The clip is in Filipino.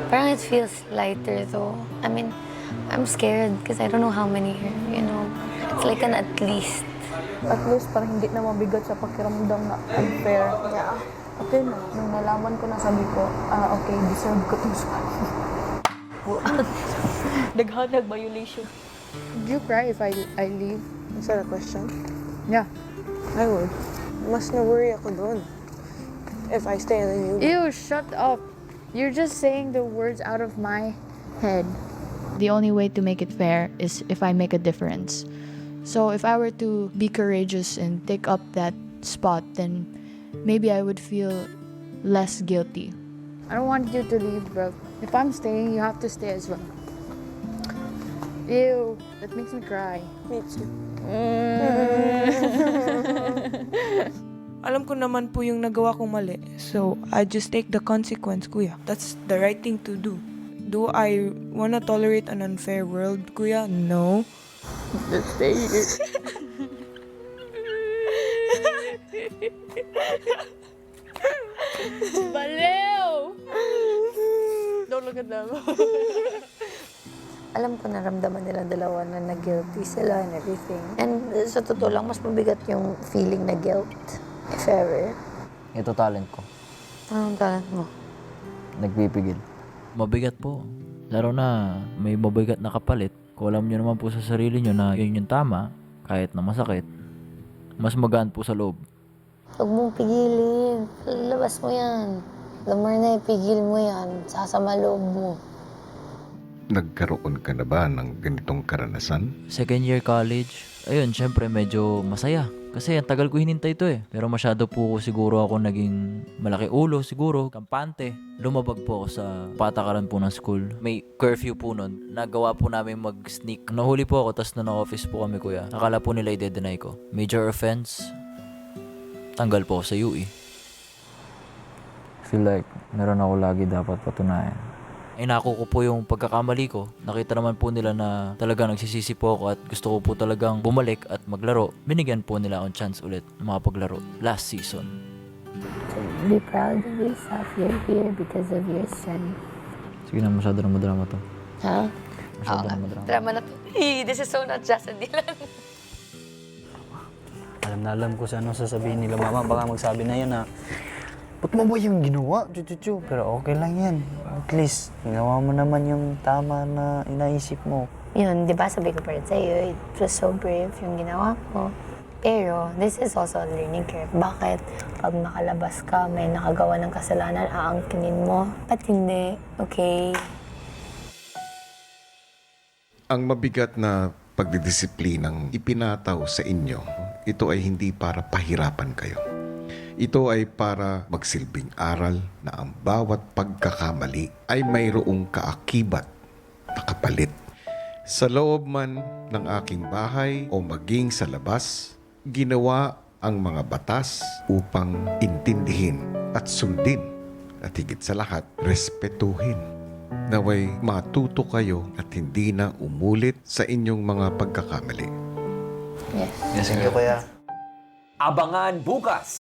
Parang it feels lighter though. I mean, I'm scared because I don't know how many here, you know. It's like an at least. At least parang hindi na mabigat sa pakiramdam na unfair. Yeah. Okay na. Nung nalaman ko na, sabi ko, okay, deserve ko itong spot. Daghanag violation. Do you cry if I leave? Is that a question? Yeah. I would. Mas na-worry ako doon. If I stay and then you... Ew, shut up. You're just saying the words out of my head. The only way to make it fair is if I make a difference. So if I were to be courageous and take up that spot, then maybe I would feel less guilty. I don't want you to leave, bro. If I'm staying, you have to stay as well. Ew, that makes me cry. Me too. Alam ko naman po yung nagawa kong mali. So, I just take the consequence, kuya. That's the right thing to do. Do I wanna tolerate an unfair world, kuya? No. Just stay here. Baliw! Don't look at them. Alam ko naramdaman nila dalawa na na-guilty sila and everything. And sa totoo lang, mas mabigat yung feeling na guilt, if ever. Ito talent ko. Anong talent mo? Nagpipigil. Mabigat po. Lalo na may mabigat na kapalit. Kung alam nyo naman po sa sarili nyo na yun yung tama, kahit na masakit, mas magaan po sa loob. Huwag mong pigilin. Labas mo yan. The more na ipigil mo yan, sasama loob mo. Nagkaroon ka na ba ng ganitong karanasan? Second year college, ayun, syempre medyo masaya. Kasi ang tagal ko hinintay to eh. Pero masyado po siguro ako naging malaki ulo siguro, kampante. Lumabag po ako sa patakaran po ng school. May curfew po nun. Nagawa po namin mag-sneak. Nahuli po ako, tas na-office po kami kuya. Akala po nila i-deny ko. Major offense, tanggal po ako sa UE. Feel like meron ako lagi dapat patunayan. Inako ko po yung pagkakamali ko. Nakita naman po nila na talagang nagsisisi po ako at gusto ko po talagang bumalik at maglaro. Binigyan po nila akong chance ulit ng mga paglaro last season. Be proud of yourself. You're here because of your strength. Sige na, masyado na madrama to. Ha? Masyado na madrama. Drama na to. This is so not just a Dylan. Alam ko sa ano sasabihin nila mama. Baka magsabi na yan na, ba't mo ba yung ginawa, chuchuchu? Pero okay lang yan. At least, ginawa mo naman yung tama na inaisip mo. Yun, di ba sabi ko pa rin sa'yo, it was so brave yung ginawa mo. Pero, this is also a learning curve. Bakit pag nakalabas ka, may nakagawa ng kasalanan, aangkinin mo? Ba't hindi? Okay. Ang mabigat na pagdidisiplinang ipinataw sa inyo, ito ay hindi para pahirapan kayo. Ito ay para magsilbing aral na ang bawat pagkakamali ay mayroong kaakibat na kapalit. Sa loob man ng aking bahay o maging sa labas, ginawa ang mga batas upang intindihin at sundin at higit sa lahat, respetuhin. Naway matuto kayo at hindi na umulit sa inyong mga pagkakamali. Yes. Thank you, kuya. Abangan bukas